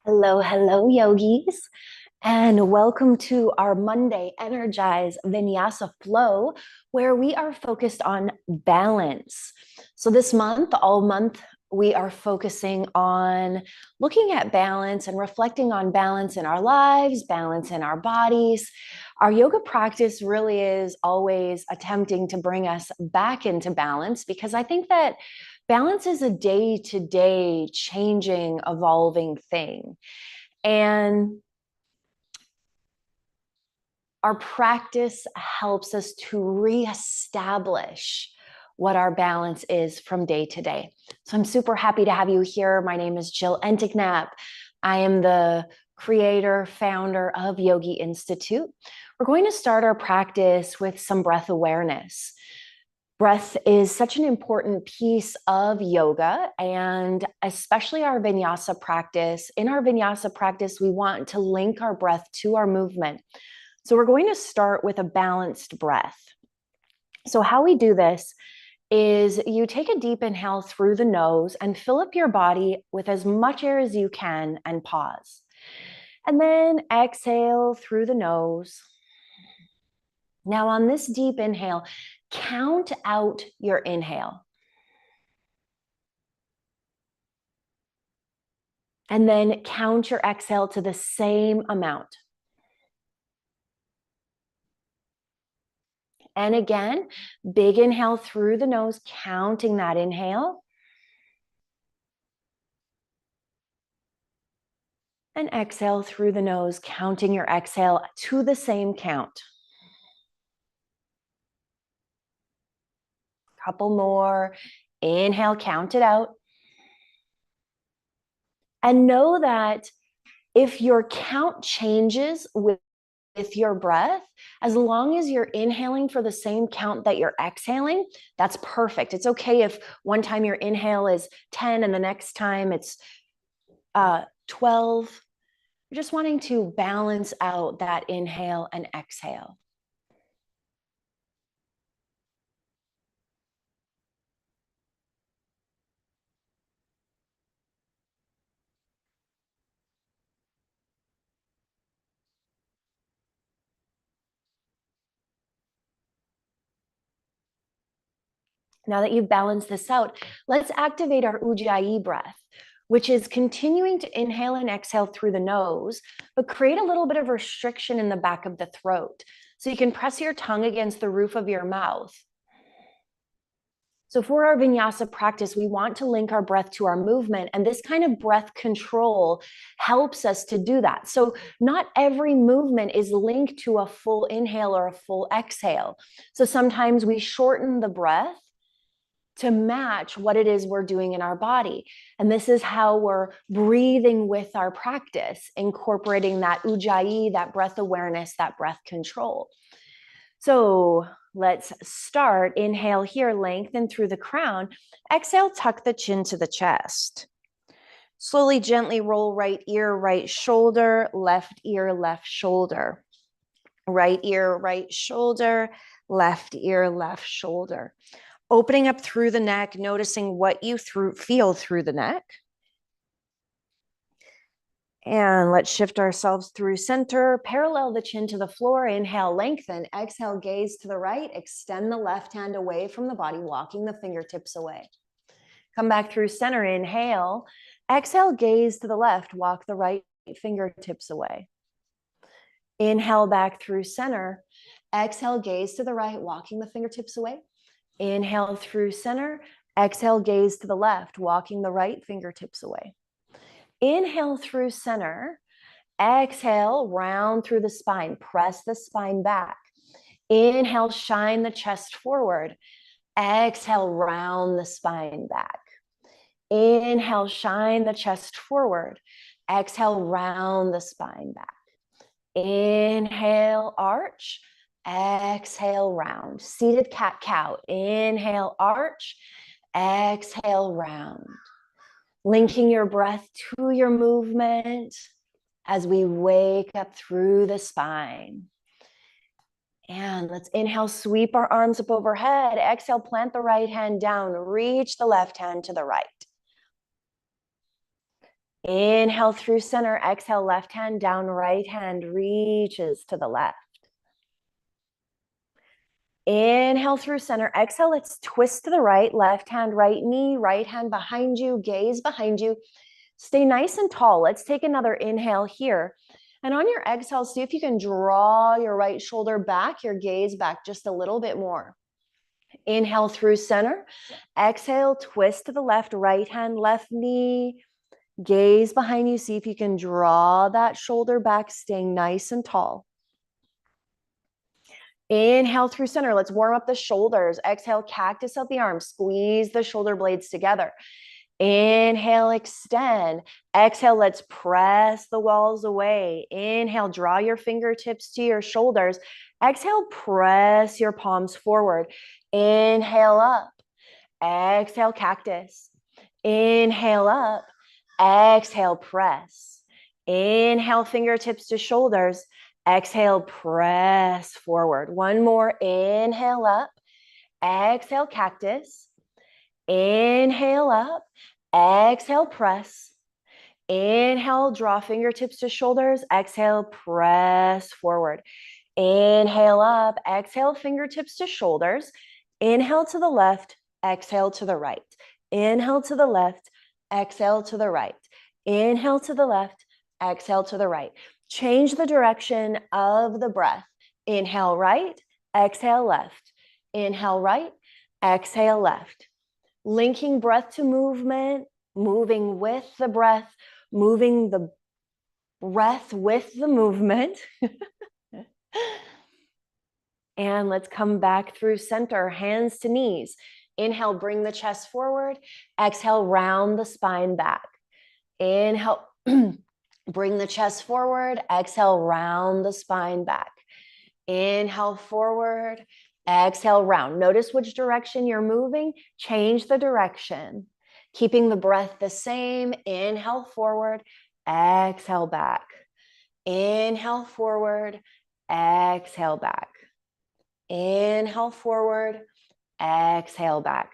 Hello, hello, yogis, and welcome to our Monday Energize Vinyasa flow, where we are focused on balance. So, this month, all month, we are focusing on looking at balance and reflecting on balance in our lives, balance in our bodies. Our yoga practice really is always attempting to bring us back into balance because I think that balance is a day-to-day changing, evolving thing. And our practice helps us to reestablish what our balance is from day to day. So I'm super happy to have you here. My name is Jill Enticknap. I am the creator, founder of Yogi Institute. We're going to start our practice with some breath awareness. Breath is such an important piece of yoga, and especially our vinyasa practice. In our vinyasa practice, we want to link our breath to our movement. So we're going to start with a balanced breath. So how we do this is you take a deep inhale through the nose and fill up your body with as much air as you can and pause. And then exhale through the nose. Now on this deep inhale, count out your inhale. And then count your exhale to the same amount. And again, big inhale through the nose, counting that inhale. And exhale through the nose, counting your exhale to the same count. Couple more. Inhale, count it out. And know that if your count changes with your breath, as long as you're inhaling for the same count that you're exhaling, that's perfect. It's okay if one time your inhale is 10 and the next time it's 12. You're just wanting to balance out that inhale and exhale. Now that you've balanced this out, let's activate our Ujjayi breath, which is continuing to inhale and exhale through the nose, but create a little bit of restriction in the back of the throat. So you can press your tongue against the roof of your mouth. So for our vinyasa practice, we want to link our breath to our movement, and this kind of breath control helps us to do that. So not every movement is linked to a full inhale or a full exhale. So sometimes we shorten the breath to match what it is we're doing in our body. And this is how we're breathing with our practice, incorporating that Ujjayi, that breath awareness, that breath control. So let's start. Inhale here, lengthen through the crown. Exhale, tuck the chin to the chest. Slowly, gently roll right ear, right shoulder, left ear, left shoulder. Right ear, right shoulder, left ear, left shoulder. Opening up through the neck, noticing what you feel through the neck. And let's shift ourselves through center, parallel the chin to the floor. Inhale, lengthen. Exhale, gaze to the right. Extend the left hand away from the body, walking the fingertips away. Come back through center. Inhale. Exhale, gaze to the left. Walk the right fingertips away. Inhale back through center. Exhale, gaze to the right, walking the fingertips away. Inhale through center. Exhale, gaze to the left, walking the right fingertips away. Inhale through center. Exhale, round through the spine. Press the spine back. Inhale, shine the chest forward. Exhale, round the spine back. Inhale, shine the chest forward. Exhale, round the spine back. Inhale, arch. Exhale, round. Seated cat-cow. Inhale, arch. Exhale, round. Linking your breath to your movement as we wake up through the spine. And let's inhale, sweep our arms up overhead. Exhale, plant the right hand down. Reach the left hand to the right. Inhale through center. Exhale, left hand down, right hand reaches to the left. Inhale through center. Exhale, let's twist to the right. Left hand, right knee, right hand behind you, gaze behind you. Stay nice and tall. Let's take another inhale here. And on your exhale, see if you can draw your right shoulder back, your gaze back just a little bit more. Inhale through center. Exhale, twist to the left, right hand, left knee. Gaze behind you. See if you can draw that shoulder back, staying nice and tall. Inhale through center. Let's warm up the shoulders. Exhale, cactus out the arms. Squeeze the shoulder blades together. Inhale, extend. Exhale, let's press the walls away. Inhale, draw your fingertips to your shoulders. Exhale, press your palms forward. Inhale up. Exhale, cactus. Inhale up. Exhale, press. Inhale, fingertips to shoulders. Exhale, press forward. One more. Inhale up. Exhale, cactus. Inhale up. Exhale, press. Inhale, draw fingertips to shoulders. Exhale, press forward. Inhale up. Exhale, fingertips to shoulders. Inhale to the left. Exhale to the right. Inhale to the left. Exhale to the right. Inhale to the left. Exhale to the right. Change the direction of the breath. Inhale right. Exhale left. Inhale right. Exhale left. Linking breath to movement, moving with the breath, moving the breath with the movement. And let's come back through center, hands to knees. Inhale, bring the chest forward. Exhale, round the spine back. Inhale, bring the chest forward. Exhale, round the spine back. Inhale forward. Exhale, round. Notice which direction you're moving. Change the direction. Keeping the breath the same. Inhale forward. Exhale back. Inhale forward. Exhale back. Inhale forward. Exhale back.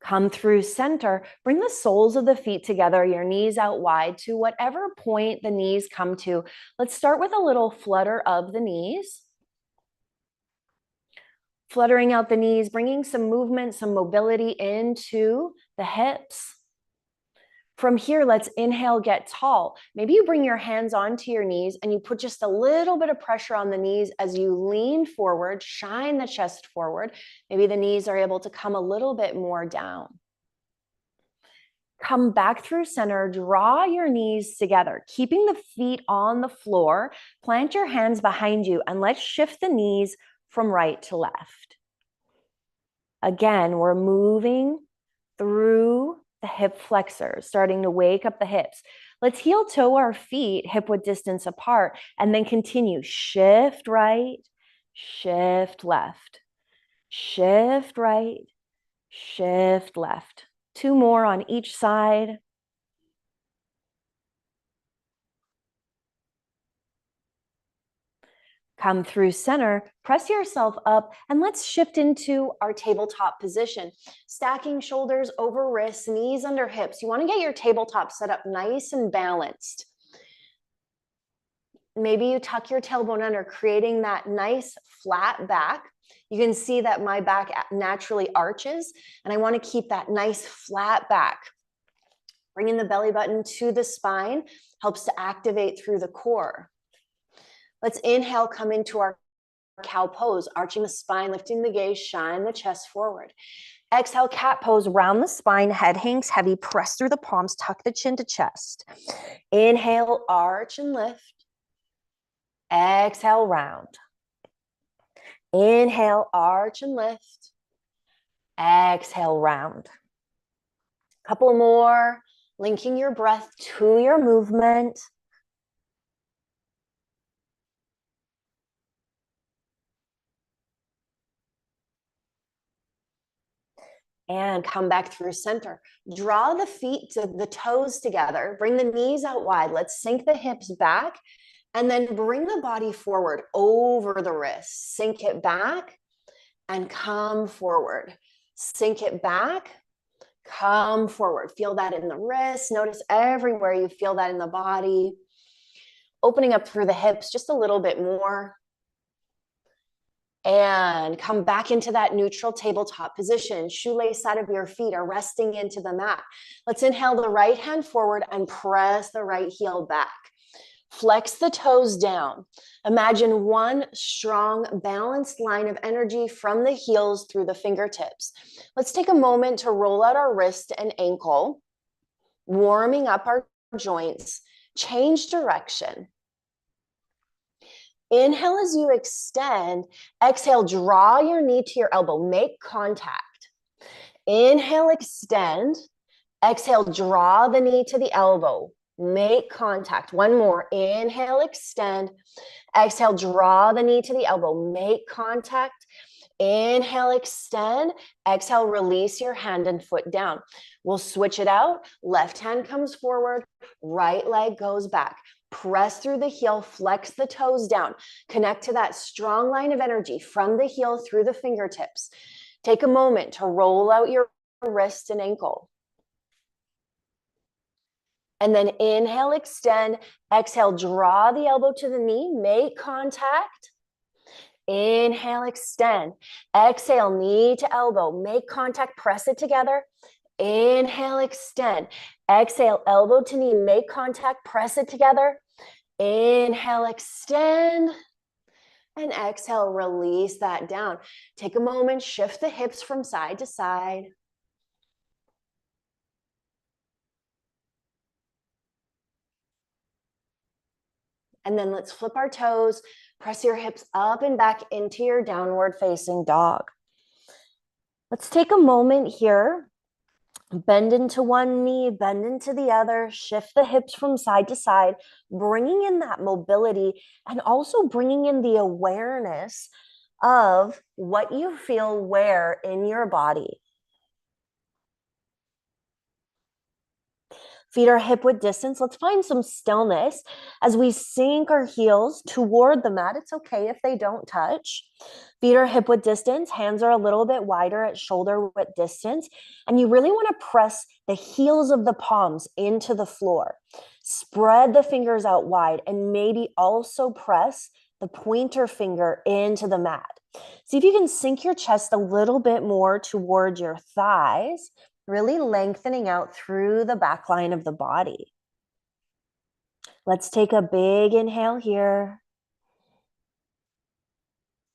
Come through center. Bring the soles of the feet together, your knees out wide to whatever point the knees come to. Let's start with a little flutter of the knees. Fluttering out the knees, bringing some movement, some mobility into the hips. From here, let's inhale, get tall. Maybe you bring your hands onto your knees and you put just a little bit of pressure on the knees as you lean forward, shine the chest forward. Maybe the knees are able to come a little bit more down. Come back through center, draw your knees together, keeping the feet on the floor. Plant your hands behind you and let's shift the knees from right to left. Again, we're moving through the hip flexors, starting to wake up the hips. Let's heel toe our feet hip width distance apart and then continue. Shift right, shift left, shift right, shift left. Two more on each side. Come through center, press yourself up, and let's shift into our tabletop position. Stacking shoulders over wrists, knees under hips. You want to get your tabletop set up nice and balanced. Maybe you tuck your tailbone under, creating that nice flat back. You can see that my back naturally arches, and I want to keep that nice flat back. Bringing the belly button to the spine helps to activate through the core. Let's inhale, come into our cow pose, arching the spine, lifting the gaze, shine the chest forward. Exhale, cat pose, round the spine, head hangs heavy, press through the palms, tuck the chin to chest. Inhale, arch and lift. Exhale, round. Inhale, arch and lift. Exhale, round. Couple more, linking your breath to your movement. And come back through center. Draw the feet to the toes together. Bring the knees out wide. Let's sink the hips back and then bring the body forward over the wrists. Sink it back and come forward. Sink it back, Come forward. Feel that in the wrists. Notice everywhere you feel that in the body. Opening up through the hips just a little bit more. And come back into that neutral tabletop position. Shoelace side of your feet are resting into the mat. Let's inhale the right hand forward and press the right heel back. Flex the toes down. Imagine one strong, balanced line of energy from the heels through the fingertips. Let's take a moment to roll out our wrist and ankle, warming up our joints. Change direction. Inhale as you extend. Exhale, draw your knee to your elbow. Make contact. Inhale, extend. Exhale, draw the knee to the elbow. Make contact. One more. Inhale, extend. Exhale, draw the knee to the elbow. Make contact. Inhale, extend. Exhale, release your hand and foot down. We'll switch it out. Left hand comes forward. Right leg goes back. Press through the heel, flex the toes down. Connect to that strong line of energy from the heel through the fingertips. Take a moment to roll out your wrist and ankle. And then inhale, extend. Exhale, draw the elbow to the knee. Make contact. Inhale, extend. Exhale, knee to elbow. Make contact. Press it together. Inhale, extend. Exhale, elbow to knee. Make contact. Press it together. Inhale, extend. And exhale, release that down. Take a moment. Shift the hips from side to side. And then let's flip our toes. Press your hips up and back into your downward facing dog. Let's take a moment here. Bend into one knee, bend into the other, shift the hips from side to side, bringing in that mobility and also bringing in the awareness of what you feel where in your body. Feet are hip width distance. Let's find some stillness as we sink our heels toward the mat. It's okay if they don't touch. Feet are hip width distance. Hands are a little bit wider at shoulder width distance. And you really want to press the heels of the palms into the floor. Spread the fingers out wide and maybe also press the pointer finger into the mat. See if you can sink your chest a little bit more toward your thighs, really lengthening out through the back line of the body. Let's take a big inhale here.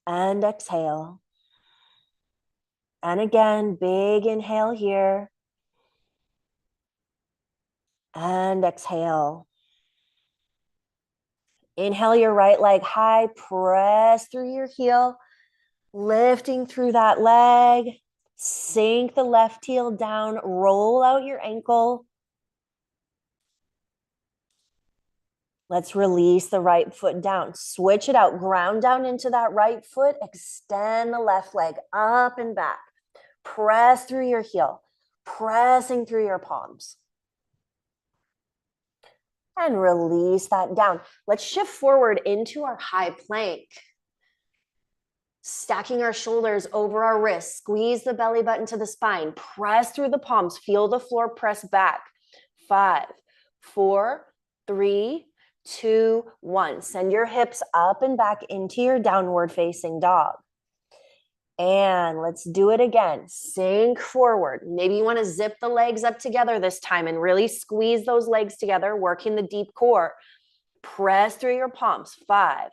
And exhale. And again, big inhale here. And exhale. Inhale your right leg high, press through your heel, lifting through that leg. Sink the left heel down, roll out your ankle. Let's release the right foot down. Switch it out, ground down into that right foot, extend the left leg up and back. Press through your heel, pressing through your palms. And release that down. Let's shift forward into our high plank. Stacking our shoulders over our wrists, squeeze the belly button to the spine, press through the palms, feel the floor press back. 5, 4, 3, 2, 1. Send your hips up and back into your downward facing dog. And let's do it again. Sink forward. Maybe you want to zip the legs up together this time and really squeeze those legs together, working the deep core. Press through your palms. 5,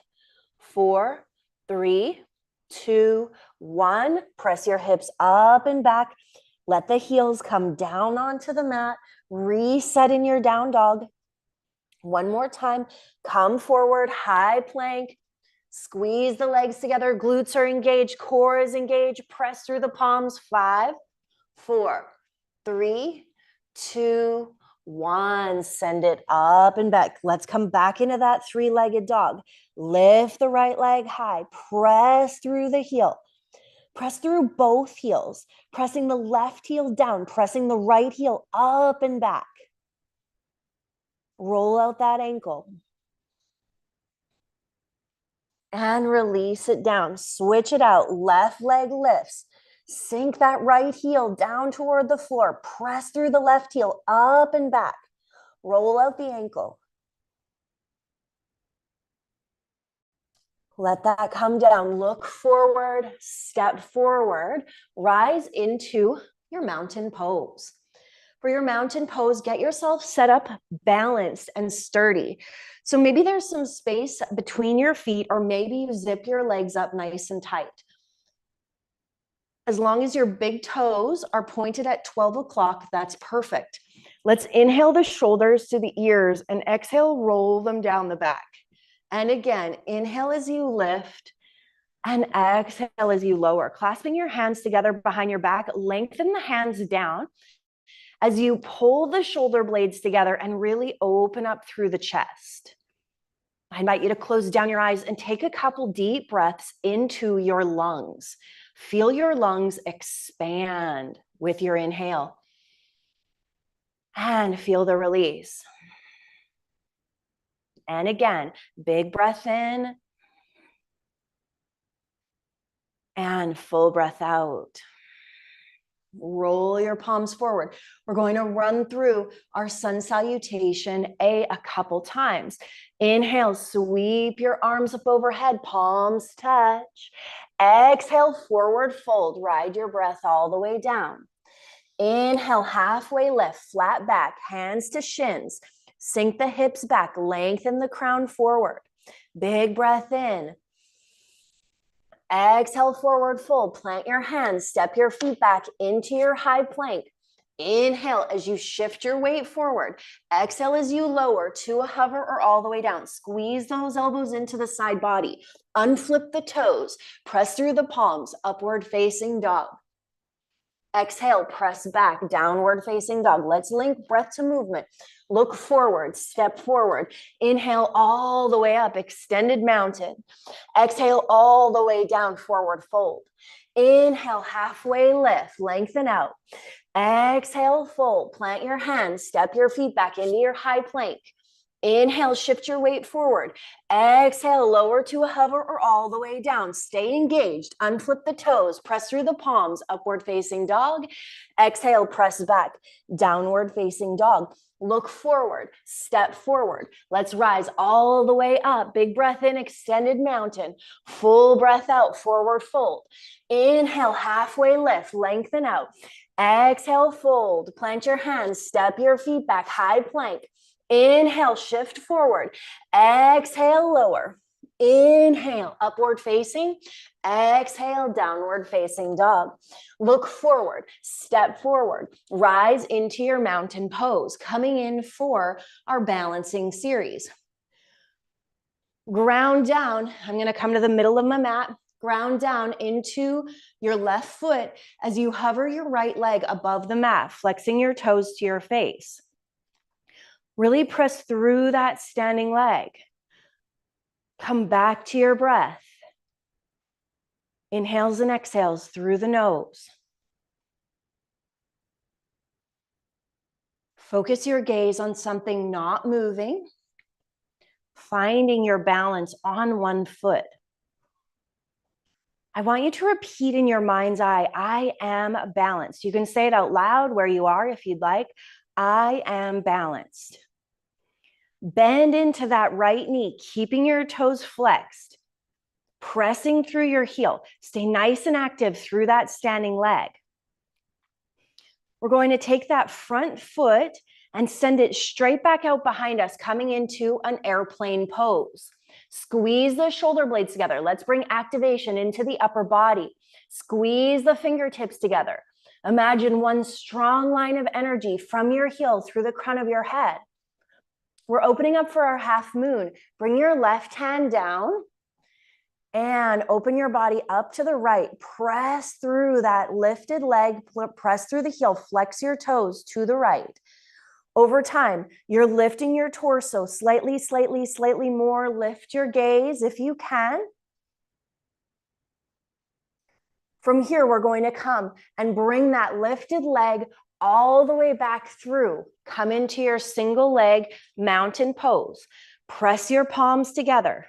4, 3, 2, 1. Press your hips up and back. Let the heels come down onto the mat. Reset in your down dog. One more time. Come forward, high plank. Squeeze the legs together. Glutes are engaged. Core is engaged. Press through the palms. 5, 4, 3, 2, 1. Send it up and back. Let's come back into that three-legged dog. Lift the right leg high. Press through the heel. Press through both heels. Pressing the left heel down. Pressing the right heel up and back. Roll out that ankle. And release it down. Switch it out. Left leg lifts. Sink that right heel down toward the floor. Press through the left heel, up and back. Roll out the ankle. Let that come down. Look forward, step forward, rise into your mountain pose. For your mountain pose, get yourself set up, balanced, and sturdy. So maybe there's some space between your feet, or maybe you zip your legs up nice and tight. As long as your big toes are pointed at 12 o'clock, that's perfect. Let's inhale the shoulders to the ears and exhale, roll them down the back. And again, inhale as you lift and exhale as you lower. Clasping your hands together behind your back, lengthen the hands down as you pull the shoulder blades together and really open up through the chest. I invite you to close down your eyes and take a couple deep breaths into your lungs. Feel your lungs expand with your inhale and feel the release. And again, big breath in and full breath out. Roll your palms forward. We're going to run through our sun salutation a couple times. Inhale, sweep your arms up overhead, palms touch. Exhale, forward fold. Ride your breath all the way down. Inhale, halfway lift, flat back, hands to shins. Sink the hips back, lengthen the crown forward. Big breath in. Exhale, forward fold. Plant your hands, step your feet back into your high plank. Inhale as you shift your weight forward. Exhale as you lower to a hover or all the way down. Squeeze those elbows into the side body. Unflip the toes. Press through the palms, upward facing dog. Exhale, press back, downward facing dog. Let's link breath to movement. Look forward, step forward. Inhale all the way up, extended mountain. Exhale all the way down, forward fold. Inhale, halfway lift, lengthen out. Exhale, fold. Plant your hands, step your feet back into your high plank. Inhale, shift your weight forward. Exhale, lower to a hover or all the way down. Stay engaged. Unflip the toes. Press through the palms. Upward facing dog. Exhale, press back. Downward facing dog. Look forward. Step forward. Let's rise all the way up. Big breath in, extended mountain. Full breath out, forward fold. Inhale, halfway lift. Lengthen out. Exhale, fold. Plant your hands. Step your feet back. High plank. Inhale, shift forward. Exhale, lower. Inhale, upward facing. Exhale, downward facing dog. Look forward, step forward. Rise into your mountain pose, coming in for our balancing series. Ground down. I'm going to come to the middle of my mat. Ground down into your left foot as you hover your right leg above the mat, flexing your toes to your face. Really press through that standing leg. Come back to your breath. Inhales and exhales through the nose. Focus your gaze on something not moving, finding your balance on one foot. I want you to repeat in your mind's eye, I am balanced. You can say it out loud where you are if you'd like. I am balanced. Bend into that right knee, keeping your toes flexed, pressing through your heel. Stay nice and active through that standing leg. We're going to take that front foot and send it straight back out behind us, coming into an airplane pose. Squeeze the shoulder blades together. Let's bring activation into the upper body. Squeeze the fingertips together. Imagine one strong line of energy from your heel through the crown of your head. We're opening up for our half moon. Bring your left hand down and open your body up to the right. Press through that lifted leg, press through the heel, flex your toes to the right. Over time, you're lifting your torso slightly, slightly more. Lift your gaze if you can. From here, we're going to come and bring that lifted leg all the way back through. Come into your single leg mountain pose. Press your palms together.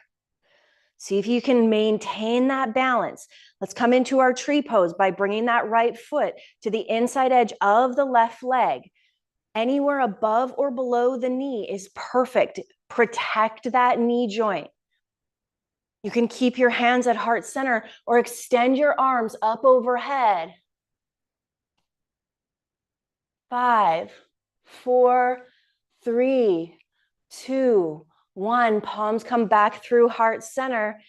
See if you can maintain that balance. Let's come into our tree pose by bringing that right foot to the inside edge of the left leg. Anywhere above or below the knee is perfect. Protect that knee joint. You can keep your hands at heart center or extend your arms up overhead. 5, 4, 3, 2, 1. Palms come back through heart center.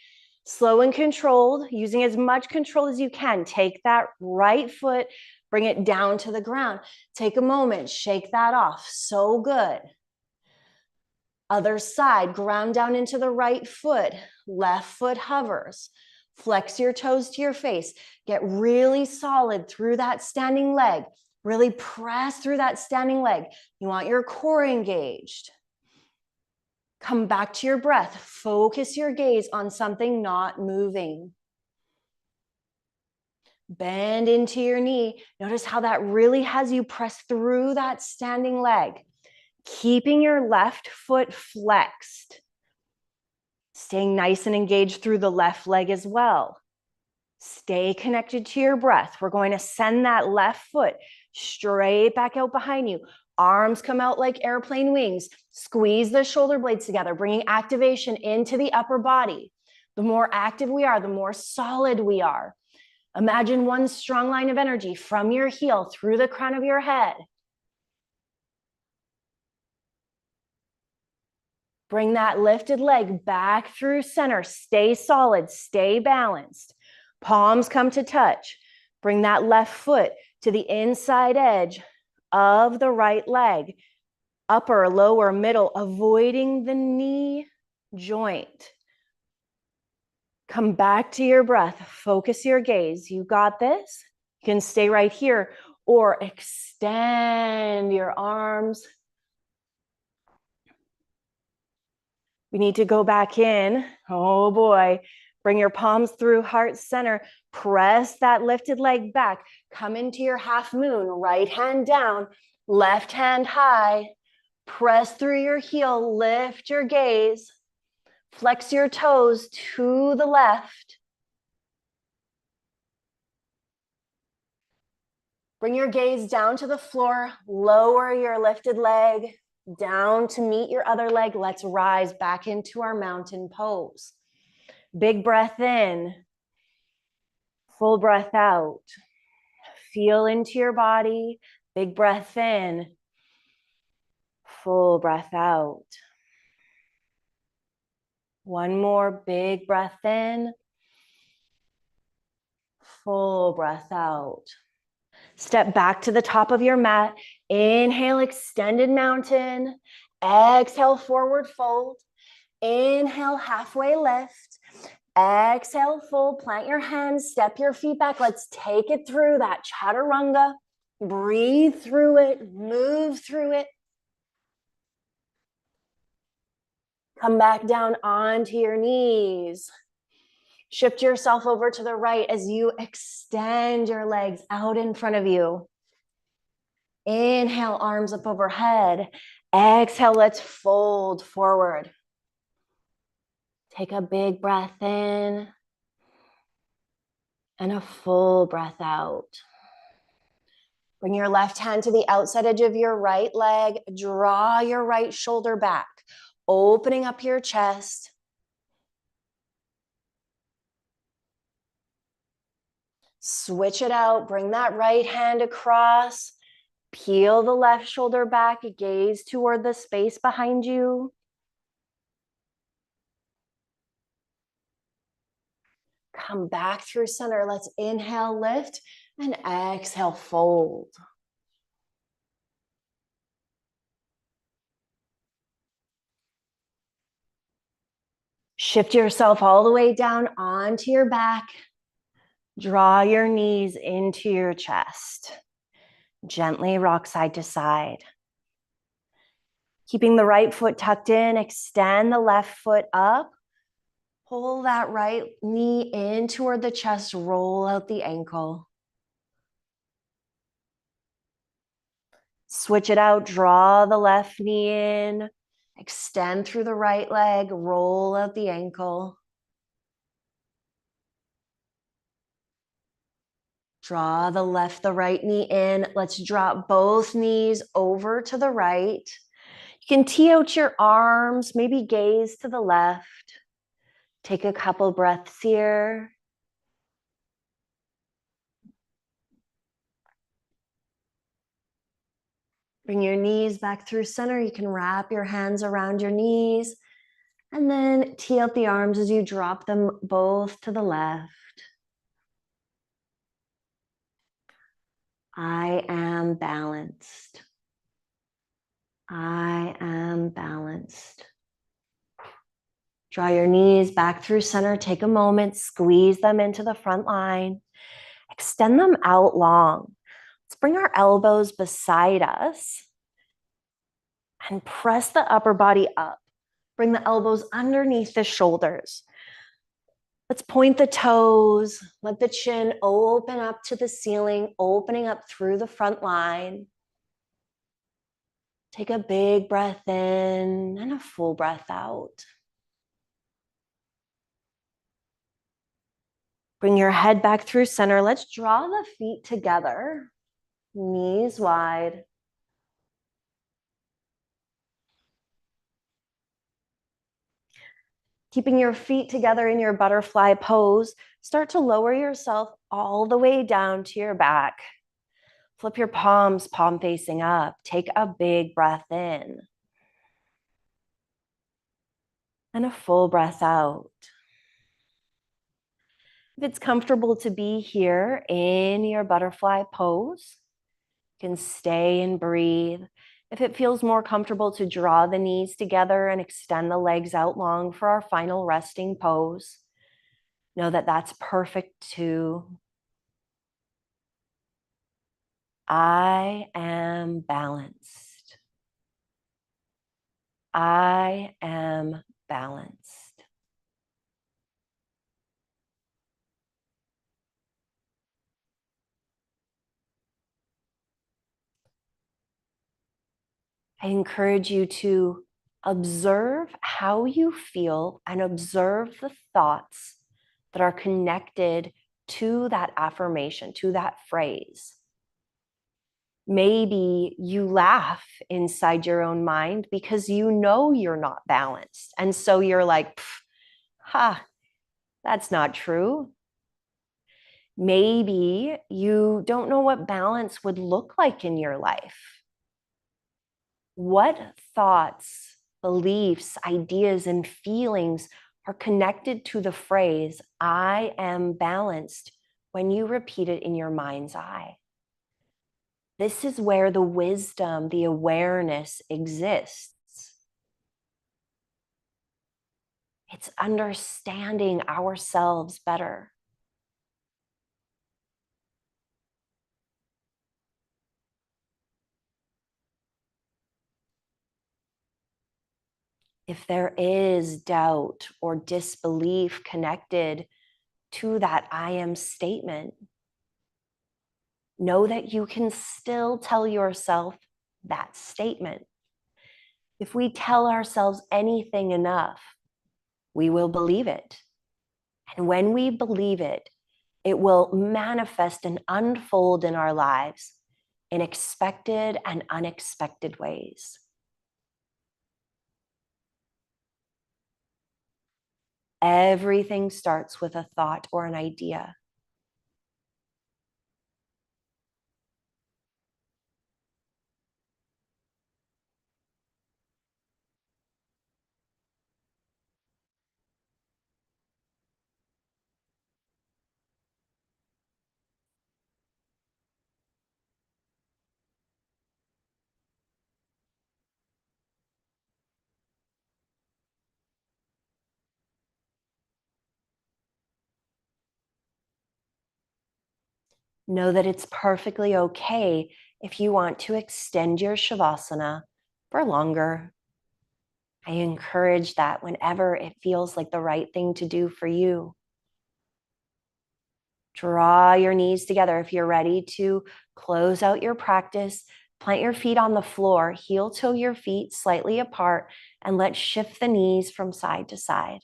Slow and controlled, using as much control as you can. Take that right foot, bring it down to the ground. Take a moment, shake that off. So good. Other side, ground down into the right foot. Left foot hovers. Flex your toes to your face. Get really solid through that standing leg. Really press through that standing leg. You want your core engaged. Come back to your breath. Focus your gaze on something not moving. Bend into your knee. Notice how that really has you press through that standing leg. Keeping your left foot flexed. Staying nice and engaged through the left leg as well. Stay connected to your breath. We're going to send that left foot straight back out behind you. Arms come out like airplane wings. Squeeze the shoulder blades together, bringing activation into the upper body. The more active we are, the more solid we are. Imagine one strong line of energy from your heel through the crown of your head. Bring that lifted leg back through center. Stay solid, stay balanced. Palms come to touch. Bring that left foot to the inside edge of the right leg. Upper, lower, middle, avoiding the knee joint. Come back to your breath. Focus your gaze. You got this. You can stay right here or extend your arms. We need to go back in. Oh boy. Bring your palms through heart center. Press that lifted leg back. Come into your half moon. Right hand down, left hand high. Press through your heel. Lift your gaze. Flex your toes to the left. Bring your gaze down to the floor. Lower your lifted leg down to meet your other leg. Let's rise back into our mountain pose. Big breath in. Full breath out. Feel into your body. Big breath in. Full breath out. One more big breath in. Full breath out. Step back to the top of your mat. Inhale, extended mountain. Exhale, forward fold. Inhale, halfway lift. Exhale, fold. Plant your hands. Step your feet back. Let's take it through that chaturanga. Breathe through it. Move through it. Come back down onto your knees. Shift yourself over to the right as you extend your legs out in front of you. Inhale, arms up overhead. Exhale, let's fold forward. Take a big breath in and a full breath out. Bring your left hand to the outside edge of your right leg. Draw your right shoulder back, opening up your chest. Switch it out. Bring that right hand across. Peel the left shoulder back. Gaze toward the space behind you. Come back through center. Let's inhale, lift, and exhale, fold. Shift yourself all the way down onto your back. Draw your knees into your chest. Gently rock side to side. Keeping the right foot tucked in, extend the left foot up. Pull that right knee in toward the chest, roll out the ankle. Switch it out, draw the left knee in, extend through the right leg, roll out the ankle. Draw the right knee in. Let's drop both knees over to the right. You can tee out your arms, maybe gaze to the left. Take a couple breaths here. Bring your knees back through center. You can wrap your hands around your knees and then tee out the arms as you drop them both to the left. I am balanced. I am balanced. Draw your knees back through center. Take a moment, squeeze them into the front line. Extend them out long. Let's bring our elbows beside us and press the upper body up. Bring the elbows underneath the shoulders. Let's point the toes. Let the chin open up to the ceiling, opening up through the front line. Take a big breath in and a full breath out. Bring your head back through center. Let's draw the feet together, knees wide. Keeping your feet together in your butterfly pose, start to lower yourself all the way down to your back. Flip your palms, palm facing up. Take a big breath in. And a full breath out. If it's comfortable to be here in your butterfly pose, you can stay and breathe. If it feels more comfortable to draw the knees together and extend the legs out long for our final resting pose, know that that's perfect too. I am balanced. I am balanced. I encourage you to observe how you feel and observe the thoughts that are connected to that affirmation, to that phrase. Maybe you laugh inside your own mind because you know you're not balanced. And so you're like, ha, that's not true. Maybe you don't know what balance would look like in your life. What thoughts, beliefs, ideas, and feelings are connected to the phrase, I am balanced, when you repeat it in your mind's eye? This is where the wisdom, the awareness exists. It's understanding ourselves better. If there is doubt or disbelief connected to that I am statement, know that you can still tell yourself that statement. If we tell ourselves anything enough, we will believe it. And when we believe it, it will manifest and unfold in our lives in expected and unexpected ways. Everything starts with a thought or an idea. Know that it's perfectly okay if you want to extend your Shavasana for longer. I encourage that whenever it feels like the right thing to do for you. Draw your knees together. If you're ready to close out your practice, plant your feet on the floor, heel toe your feet slightly apart, and let's shift the knees from side to side.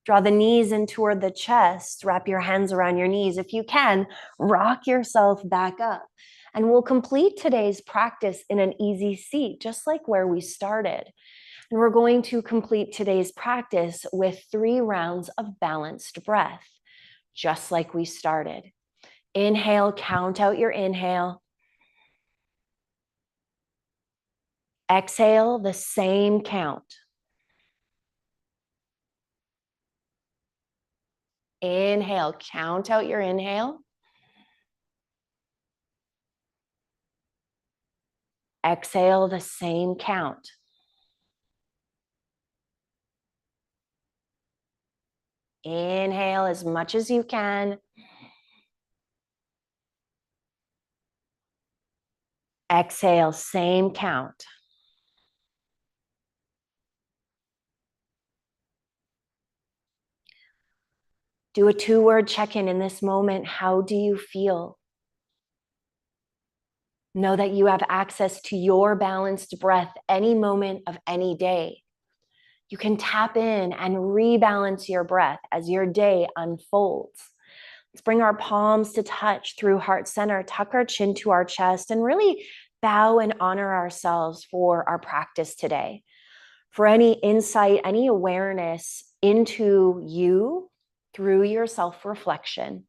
Draw the knees in toward the chest. Wrap your hands around your knees. If you can, rock yourself back up. And we'll complete today's practice in an easy seat, just like where we started. And we're going to complete today's practice with 3 rounds of balanced breath, just like we started. Inhale, count out your inhale. Exhale, the same count. Inhale, count out your inhale. Exhale, the same count. Inhale as much as you can. Exhale, same count. Do a 2-word check-in in this moment. How do you feel? Know that you have access to your balanced breath any moment of any day. You can tap in and rebalance your breath as your day unfolds. Let's bring our palms to touch through heart center, tuck our chin to our chest, and really bow and honor ourselves for our practice today. For any insight, any awareness into you through your self-reflection.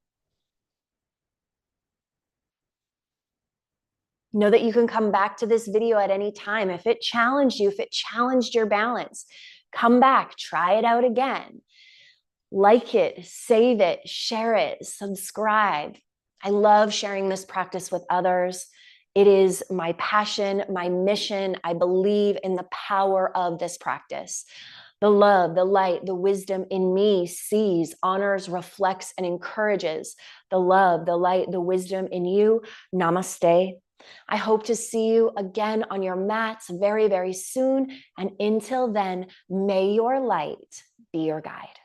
Know that you can come back to this video at any time. If it challenged you, if it challenged your balance, come back, try it out again. Like it, save it, share it, subscribe. I love sharing this practice with others. It is my passion, my mission. I believe in the power of this practice. The love, the light, the wisdom in me sees, honors, reflects, and encourages the love, the light, the wisdom in you. Namaste. I hope to see you again on your mats very, very soon. And until then, may your light be your guide.